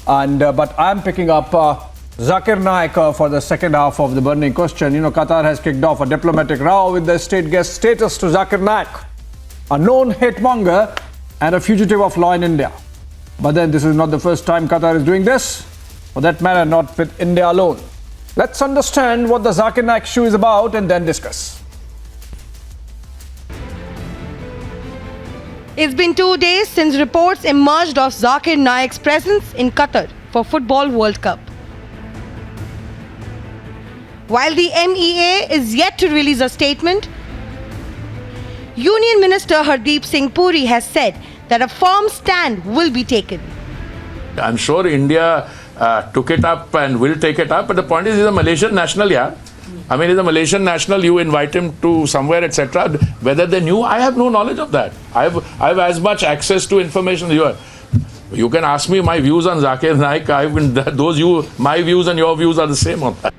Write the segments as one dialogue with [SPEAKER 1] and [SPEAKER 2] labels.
[SPEAKER 1] But I'm picking up Zakir Naik for the second half of the burning question. You know, Qatar has kicked off a diplomatic row with the state guest status to Zakir Naik, a known hate-monger and a fugitive of law in India. But then this is not the first time Qatar is doing this. For that matter, not with India alone. Let's understand what the Zakir Naik issue is about and then discuss.
[SPEAKER 2] It's been 2 days since reports emerged of Zakir Naik's presence in Qatar for Football World Cup. While the MEA is yet to release a statement, Union Minister Hardeep Singh Puri has said that a firm stand will be taken.
[SPEAKER 3] I'm sure India took it up and will take it up, but the point is he's a Malaysian national, yeah. I mean, he's a Malaysian national, you invite him to somewhere, etc. Whether they knew, I have no knowledge of that. I have as much access to information as you are. You can ask me my views on Zakir Naik. My views and your views are the same on that.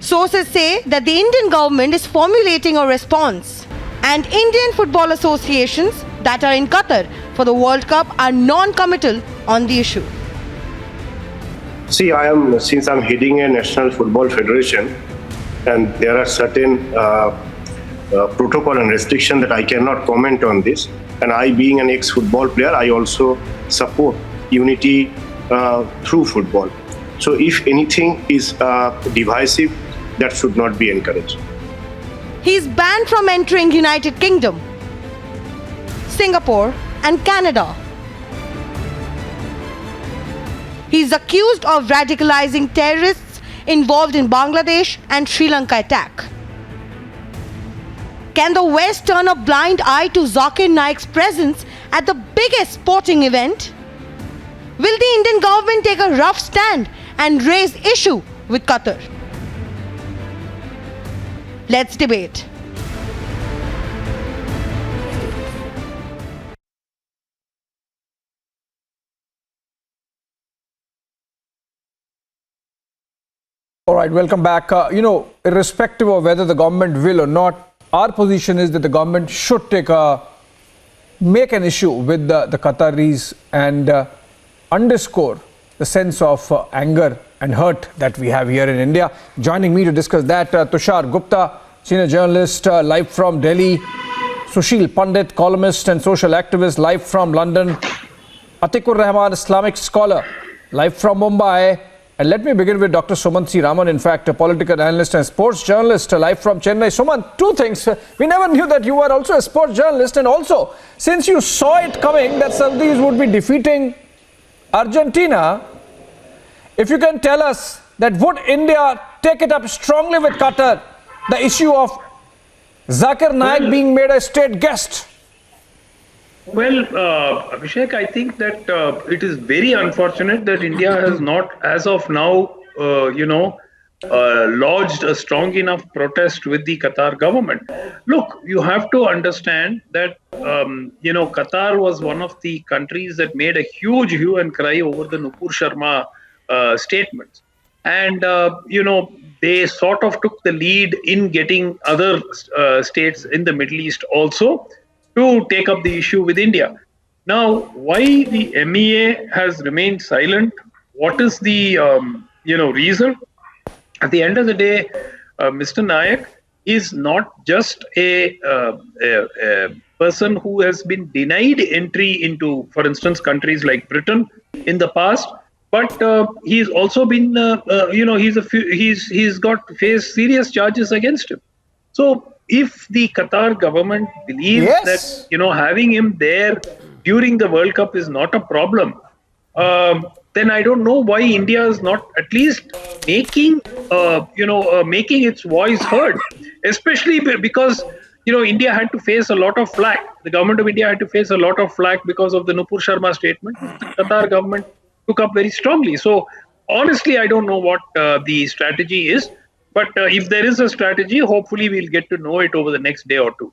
[SPEAKER 2] Sources say that the Indian government is formulating a response, and Indian football associations that are in Qatar for the World Cup are non-committal on the issue.
[SPEAKER 4] See, since I'm heading a national football federation, and there are certain protocol and restriction that I cannot comment on this. And I, being an ex-football player, I also support unity through football. So if anything is divisive, that should not be encouraged.
[SPEAKER 2] He's banned from entering United Kingdom, Singapore and Canada. He's accused of radicalizing terrorists involved in Bangladesh and Sri Lanka attack. Can the West turn a blind eye to Zakir Naik's presence at the biggest sporting event? Will the Indian government take a rough stand and raise issue with Qatar? Let's debate.
[SPEAKER 1] All right, welcome back. Irrespective of whether the government will or not, our position is that the government should make an issue with the Qataris and underscore the sense of anger and hurt that we have here in India. Joining me to discuss that, Tushar Gupta, senior journalist, live from Delhi. Sushil Pandit, columnist and social activist, live from London. Atikur Rahman, Islamic scholar, live from Mumbai. And let me begin with Dr. Sumant C. Raman, in fact, a political analyst and sports journalist, live from Chennai. Sumant, two things. We never knew that you were also a sports journalist. And also, since you saw it coming that Saudis would be defeating Argentina, if you can tell us that would India take it up strongly with Qatar, the issue of Zakir Naik being made a state guest?
[SPEAKER 5] Well, Abhishek, I think that it is very unfortunate that India has not, as of now, lodged a strong enough protest with the Qatar government. Look, you have to understand that, Qatar was one of the countries that made a huge hue and cry over the Nupur Sharma statements. And, they sort of took the lead in getting other states in the Middle East also to take up the issue with India. Now, why the MEA has remained silent? What is the reason? At the end of the day, Mr. Naik is not just a person who has been denied entry into, for instance, countries like Britain in the past, but he's also been, he's got faced serious charges against him. So, if the Qatar government believes that having him there during the World Cup is not a problem, then I don't know why India is not at least making its voice heard. Especially because India had to face a lot of flack. The government of India had to face a lot of flack because of the Nupur Sharma statement. The Qatar government took up very strongly. So honestly, I don't know what the strategy is. But if there is a strategy, hopefully we'll get to know it over the next day or two.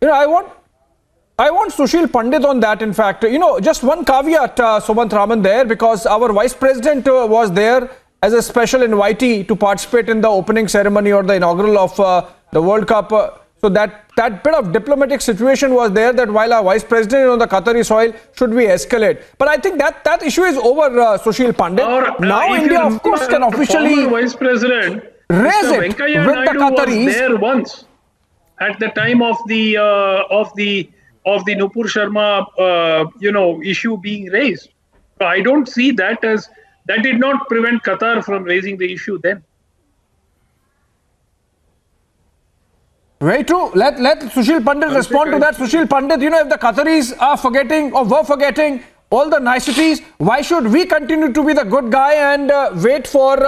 [SPEAKER 1] I want Sushil Pandit on that. In fact, just one caveat, Sumant Raman, there, because our Vice President was there as a special invitee to participate in the opening ceremony or the inaugural of the World Cup. So that bit of diplomatic situation was there, that while our vice president is on the Qatari soil, should we escalate? But I think that issue is over, Sushil Pandit. Now India, of course, can officially
[SPEAKER 5] vice president
[SPEAKER 1] raise
[SPEAKER 5] Mr.
[SPEAKER 1] it
[SPEAKER 5] Venkaiah
[SPEAKER 1] with the
[SPEAKER 5] Naidu
[SPEAKER 1] Qataris.
[SPEAKER 5] was there once at the time of the Nupur Sharma issue being raised. So I don't see that as that did not prevent Qatar from raising the issue then.
[SPEAKER 1] Very true. Let Sushil Pandit respond to that. Sushil Pandit, if the Qataris are forgetting or were forgetting all the niceties, why should we continue to be the good guy and wait for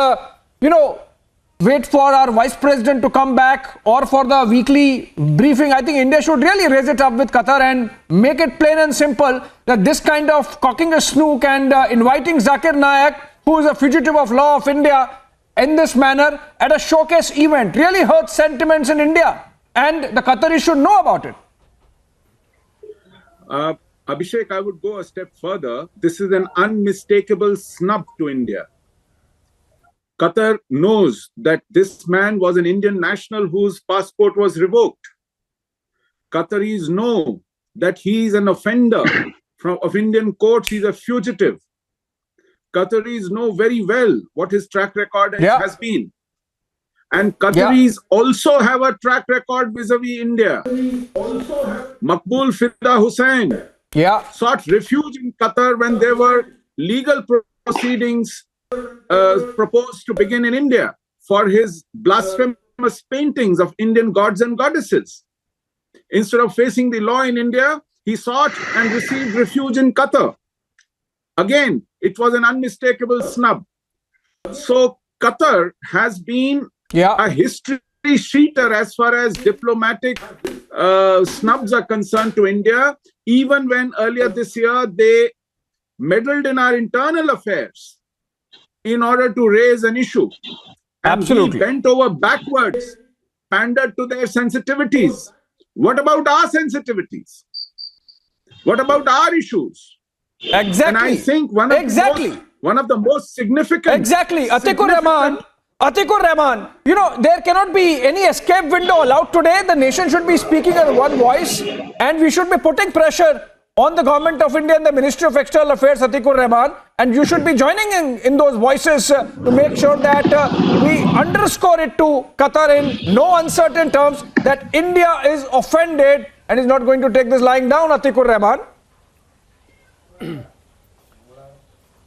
[SPEAKER 1] our vice president to come back, or for the weekly briefing? I think India should really raise it up with Qatar and make it plain and simple that this kind of cocking a snook and inviting Zakir Naik, who is a fugitive of law of India, in this manner at a showcase event really hurts sentiments in India. And the Qataris should know about it.
[SPEAKER 6] Abhishek, I would go a step further. This is an unmistakable snub to India. Qatar knows that this man was an Indian national whose passport was revoked. Qataris know that he is an offender of Indian courts. He's a fugitive. Qataris know very well what his track record has been. And Qataris also have a track record vis-a-vis India. Maqbool Fida Hussain sought refuge in Qatar when there were legal proceedings proposed to begin in India for his blasphemous paintings of Indian gods and goddesses. Instead of facing the law in India, he sought and received refuge in Qatar. Again, it was an unmistakable snub. So Qatar has been a history sheeter as far as diplomatic snubs are concerned to India, even when earlier this year they meddled in our internal affairs in order to raise an issue. And we bent over backwards, pandered to their sensitivities. What about our sensitivities? What about our issues?
[SPEAKER 1] Exactly.
[SPEAKER 6] And I think one of the most significant...
[SPEAKER 1] Exactly. Atikur Rahman, there cannot be any escape window allowed today. The nation should be speaking in one voice, and we should be putting pressure on the government of India and the Ministry of External Affairs, Atikur Rahman, and you should be joining in those voices to make sure that we underscore it to Qatar in no uncertain terms that India is offended and is not going to take this lying down, Atikur Rahman.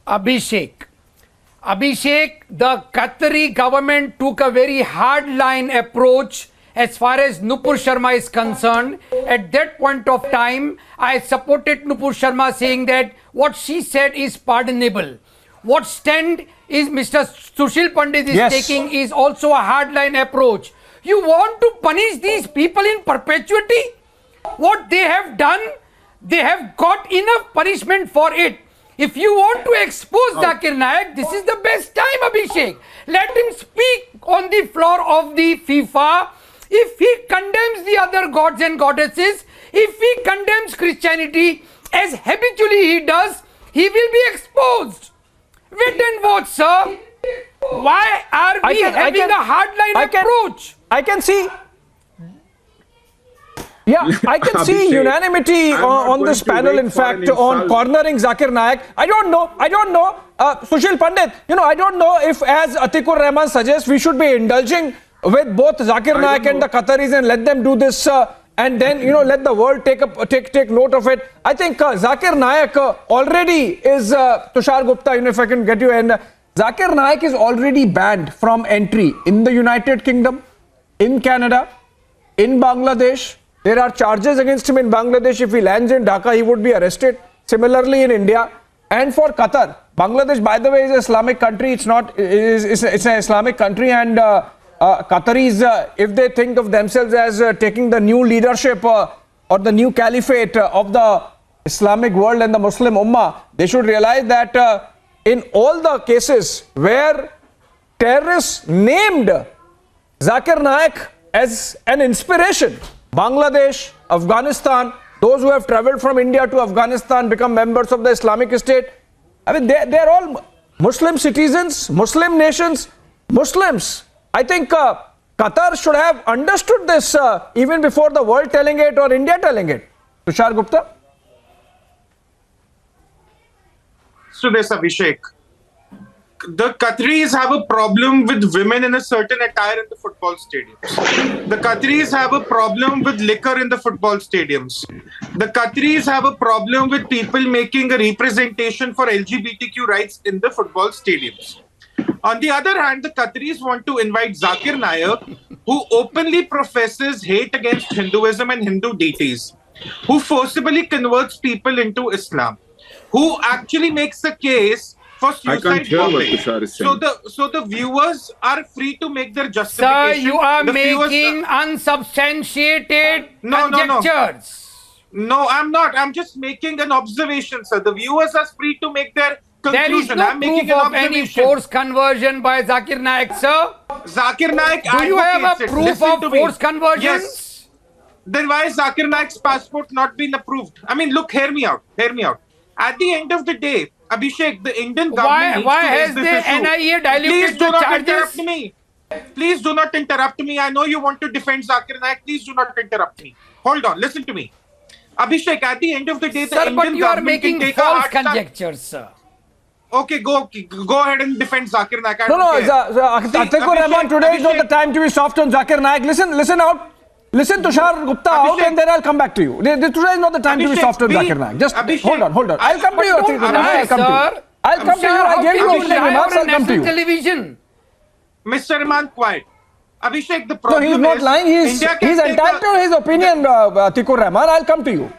[SPEAKER 7] Abhishek, the Qatari government took a very hardline approach as far as Nupur Sharma is concerned. At that point of time, I supported Nupur Sharma, saying that what she said is pardonable. What stand is Mr. Sushil Pandit is taking is also a hardline approach. You want to punish these people in perpetuity? What they have done, they have got enough punishment for it. If you want to expose Zakir Naik, this is the best time, Abhishek. Let him speak on the floor of the FIFA. If he condemns the other gods and goddesses, if he condemns Christianity as habitually he does, he will be exposed. Wait and watch, sir. Why are we having a hardline approach?
[SPEAKER 1] I can see unanimity on this panel, in fact, on cornering Zakir Naik. I don't know, Sushil Pandit, I don't know if, as Atikur Rahman suggests, we should be indulging with both Zakir Naik and the Qataris and let them do this and then, let the world take note of it. I think Zakir Naik already is, Tushar Gupta, if I can get you in, Zakir Naik is already banned from entry in the United Kingdom, in Canada, in Bangladesh. There are charges against him in Bangladesh. If he lands in Dhaka, he would be arrested. Similarly in India and for Qatar. Bangladesh, by the way, is an Islamic country. It's an Islamic country, and Qataris, if they think of themselves as taking the new leadership or the new caliphate of the Islamic world and the Muslim Ummah, they should realize that in all the cases where terrorists named Zakir Naik as an inspiration, Bangladesh, Afghanistan, those who have traveled from India to Afghanistan become members of the Islamic State. I mean, they're all Muslim citizens, Muslim nations, Muslims. I think Qatar should have understood this even before the world telling it or India telling it. Tushar Gupta?
[SPEAKER 8] So this, Abhishek. The Qataris have a problem with women in a certain attire in the football stadiums. The Qataris have a problem with liquor in the football stadiums. The Qataris have a problem with people making a representation for LGBTQ rights in the football stadiums. On the other hand, the Qataris want to invite Zakir Naik, who openly professes hate against Hinduism and Hindu deities, who forcibly converts people into Islam, who actually makes a case for suicide bombing. So the viewers are free to make their justification.
[SPEAKER 7] Sir, you are making unsubstantiated conjectures.
[SPEAKER 8] No, I'm not. I'm just making an observation, sir. The viewers are free to make their conclusion.
[SPEAKER 7] There is no
[SPEAKER 8] I'm making
[SPEAKER 7] proof
[SPEAKER 8] an
[SPEAKER 7] of any
[SPEAKER 8] observation.
[SPEAKER 7] forced conversion by Zakir Naik, sir.
[SPEAKER 8] Zakir Naik
[SPEAKER 7] Do you have a
[SPEAKER 8] advocates it.
[SPEAKER 7] proof
[SPEAKER 8] Listen
[SPEAKER 7] of
[SPEAKER 8] to me.
[SPEAKER 7] forced conversions?
[SPEAKER 8] Yes. Then why is Zakir Naik's passport not been approved? I mean, look, hear me out. Hear me out. At the end of the day, Abhishek, the Indian government
[SPEAKER 7] Why
[SPEAKER 8] needs
[SPEAKER 7] has
[SPEAKER 8] to
[SPEAKER 7] the
[SPEAKER 8] raise this issue.
[SPEAKER 7] NIA diluted
[SPEAKER 8] Please do
[SPEAKER 7] the
[SPEAKER 8] not
[SPEAKER 7] charges?
[SPEAKER 8] interrupt me. Please do not interrupt me. I know you want to defend Zakir Naik. Please do not interrupt me. Hold on. Listen to me. Abhishek, at the end of the day, the
[SPEAKER 7] Sir,
[SPEAKER 8] Indian
[SPEAKER 7] but you are
[SPEAKER 8] government can
[SPEAKER 7] making
[SPEAKER 8] take a
[SPEAKER 7] false
[SPEAKER 8] hard stand.
[SPEAKER 7] conjectures, sir.
[SPEAKER 8] Okay, go ahead and defend Zakir Naik. I
[SPEAKER 1] No,
[SPEAKER 8] don't
[SPEAKER 1] no,
[SPEAKER 8] care. See,
[SPEAKER 1] Atikur Rahman, today is not the
[SPEAKER 8] Abhishek,
[SPEAKER 1] time to be soft on Zakir Naik. Listen out. Listen Tushar Gupta out
[SPEAKER 8] Abhishek.
[SPEAKER 1] and then I'll come back to you. Today is not the time to be
[SPEAKER 8] Abhishek,
[SPEAKER 1] soft on
[SPEAKER 8] please.
[SPEAKER 1] Zakir Naik. Just
[SPEAKER 8] Abhishek.
[SPEAKER 1] hold on. I'll come to you, Atikur Rahman. I'll come to you. I'll come to you. I gave you opening remarks. I'll come to you.
[SPEAKER 7] Television.
[SPEAKER 8] Mr. Rahman, quiet. Abhishek, the
[SPEAKER 1] No,
[SPEAKER 8] problem
[SPEAKER 1] he's not
[SPEAKER 8] is
[SPEAKER 1] lying. He's
[SPEAKER 8] India can take
[SPEAKER 1] entitled to his opinion, Atikur Rahman. I'll come to you.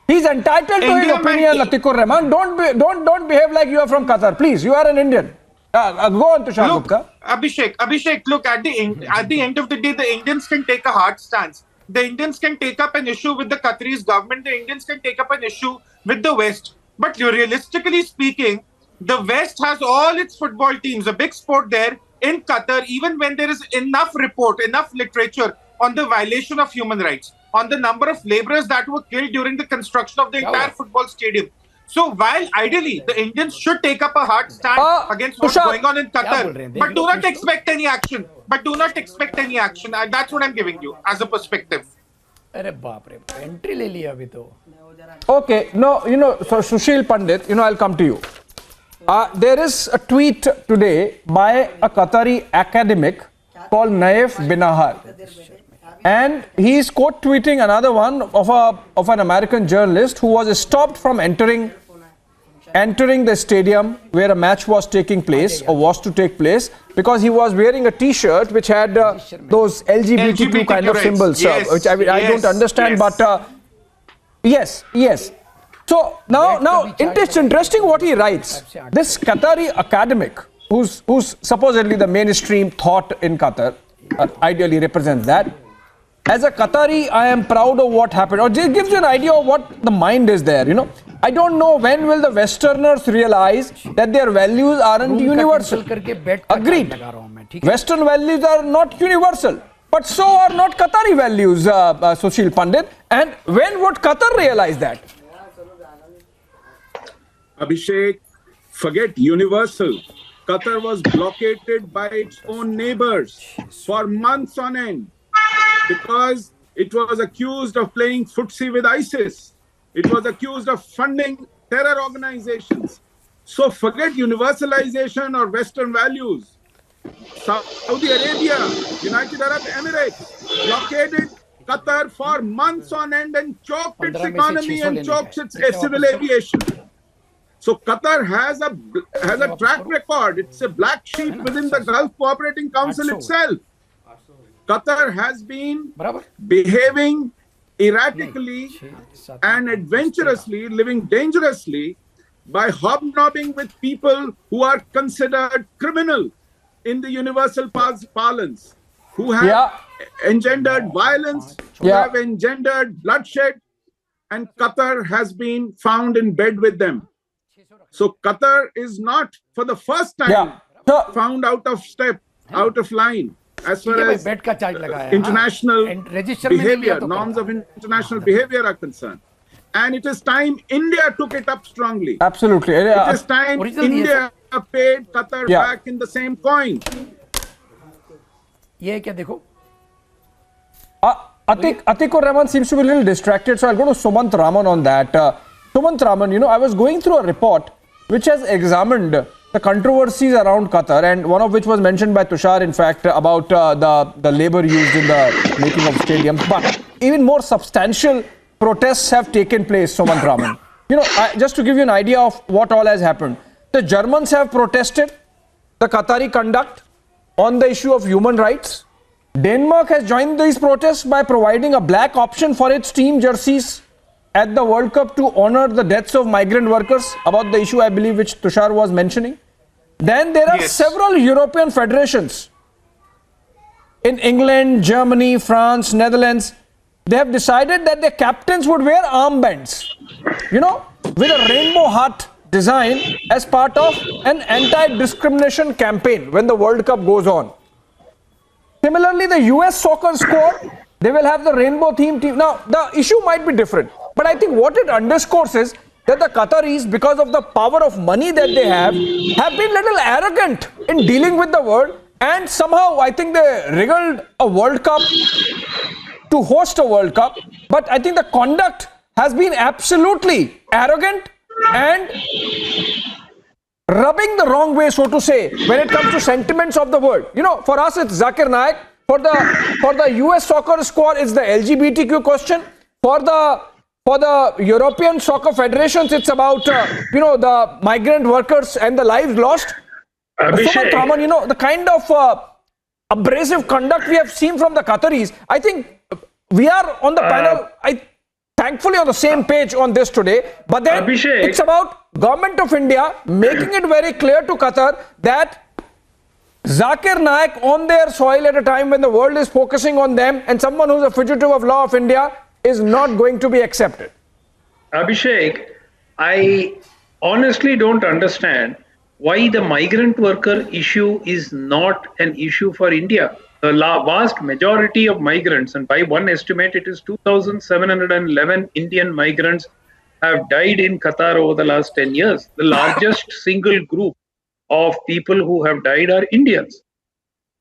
[SPEAKER 1] He's entitled to his
[SPEAKER 8] India
[SPEAKER 1] opinion,
[SPEAKER 8] might-
[SPEAKER 1] Atikur Rahman. Don't behave like you are from Qatar, please. You are an Indian. Go on, Tushar
[SPEAKER 8] Look,
[SPEAKER 1] Gupta.
[SPEAKER 8] Abhishek, look, at the end of the day, the Indians can take a hard stance. The Indians can take up an issue with the Qataris government. The Indians can take up an issue with the West. But realistically speaking, the West has all its football teams, a big sport there in Qatar, even when there is enough literature on the violation of human rights, on the number of laborers that were killed during the construction of the entire football stadium. So while ideally the Indians should take up a hard stand against what's
[SPEAKER 1] Tushar,
[SPEAKER 8] going on in
[SPEAKER 7] bol rahe
[SPEAKER 8] Qatar,
[SPEAKER 7] hain?
[SPEAKER 8] but do not expect any action. That's what I'm giving you as a perspective.
[SPEAKER 7] अरे बाप रे, entry ले लिया अभी तो.
[SPEAKER 1] Okay, no, so Sushil Pandit, I'll come to you. There is a tweet today by a Qatari academic called Naif Binahar. And he is quote tweeting another one of an American journalist who was stopped from entering the stadium where a match was taking place or was to take place because he was wearing a t-shirt which had those LGBTQ kind of
[SPEAKER 8] rights.
[SPEAKER 1] symbols,
[SPEAKER 8] Yes,
[SPEAKER 1] which I don't understand,
[SPEAKER 8] yes.
[SPEAKER 1] but yes. So now it's interesting what he writes. This Qatari academic, who's supposedly the mainstream thought in Qatar, ideally represents that. As a Qatari, I am proud of what happened. Or it gives you an idea of what the mind is there, I don't know when will the Westerners realize that their values aren't universal. Agreed. Western values are not universal. But so are not Qatari values, Sushil Pandit. And when would Qatar realize that?
[SPEAKER 6] Abhishek, forget universal. Qatar was blockaded by its own neighbors for months on end because it was accused of playing footsie with ISIS. It was accused of funding terror organizations. So forget universalization or Western values. Saudi Arabia, United Arab Emirates blockaded Qatar for months on end and choked its economy and choked its civil aviation. So Qatar has a track record. It's a black sheep within the Gulf Cooperating Council itself. Qatar has been behaving erratically and adventurously, living dangerously by hobnobbing with people who are considered criminal in the universal parlance, who have engendered violence, who have engendered bloodshed, and Qatar has been found in bed with them. So Qatar is not, for the first time, found out of step, out of line, as far as international behavior, norms of international behavior are concerned. And it is time India took it up strongly.
[SPEAKER 1] Absolutely.
[SPEAKER 6] It is time India paid Qatar back in the same coin.
[SPEAKER 7] ये है क्या देखो.
[SPEAKER 1] Atikur Rahman seems to be a little distracted, so I'll go to Sumant Raman on that. Sumant Raman, I was going through a report which has examined the controversies around Qatar, and one of which was mentioned by Tushar, in fact, about the labor used in the making of stadiums. But even more substantial protests have taken place, Sumant Raman. Just to give you an idea of what all has happened. The Germans have protested the Qatari conduct on the issue of human rights. Denmark has joined these protests by providing a black option for its team jerseys at the World Cup to honor the deaths of migrant workers, about the issue, I believe, which Tushar was mentioning. Then there are several European federations in England, Germany, France, Netherlands. They have decided that their captains would wear armbands, with a rainbow heart design as part of an anti-discrimination campaign when the World Cup goes on. Similarly, the US soccer squad, they will have the rainbow theme team. Now, the issue might be different, but I think what it underscores is that the Qataris, because of the power of money that they have been little arrogant in dealing with the world, and somehow I think they wriggled a World Cup to host a World Cup. But I think the conduct has been absolutely arrogant and rubbing the wrong way, so to say, when it comes to sentiments of the world. For us it's Zakir Naik. For the US soccer squad, it's the LGBTQ question. For the European soccer federations, it's about the migrant workers and the lives lost.
[SPEAKER 5] Abhishek,
[SPEAKER 1] the kind of abrasive conduct we have seen from the Qataris, I think we are on the panel, thankfully on the same page on this today. But then
[SPEAKER 5] Abhishek,
[SPEAKER 1] it's about Government of India making it very clear to Qatar that Zakir Naik on their soil at a time when the world is focusing on them, and someone who's a fugitive of law of India, is not going to be accepted.
[SPEAKER 5] Abhishek, I honestly don't understand why the migrant worker issue is not an issue for India. The vast majority of migrants, and by one estimate it is 2,711 Indian migrants, have died in Qatar over the last 10 years. The largest single group of people who have died are Indians.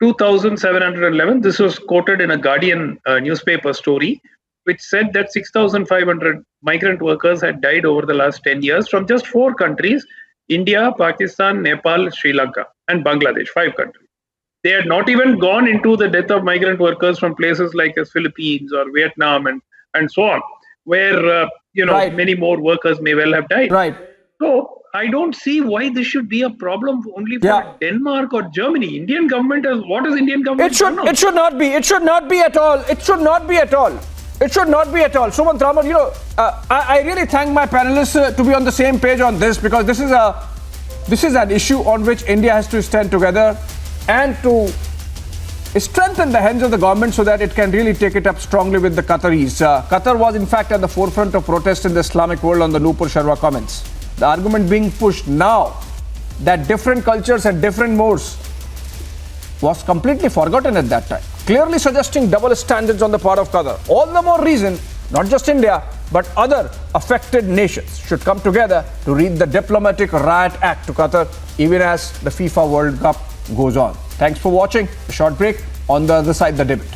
[SPEAKER 5] 2,711. This was quoted in a Guardian newspaper story, which said that 6,500 migrant workers had died over the last 10 years from just 4 countries: India, Pakistan, Nepal, Sri Lanka, and Bangladesh, 5 countries. They had not even gone into the death of migrant workers from places like the Philippines or Vietnam and so on, where many more workers may well have died.
[SPEAKER 1] Right.
[SPEAKER 5] So I don't see why this should be a problem only for Denmark or Germany. Indian government has, what is Indian government?
[SPEAKER 1] It should not be. It should not be at all. It should not be at all. It should not be at all. Sumant Raman, I really thank my panelists to be on the same page on this, because this is an issue on which India has to stand together and to strengthen the hands of the government so that it can really take it up strongly with the Qataris. Qatar was in fact at the forefront of protest in the Islamic world on the Nupur Sharma comments. The argument being pushed now that different cultures and different modes was completely forgotten at that time, clearly suggesting double standards on the part of Qatar. All the more reason, not just India, but other affected nations should come together to read the diplomatic riot act to Qatar, even as the FIFA World Cup goes on. Thanks for watching. A short break. On the other side, the debate.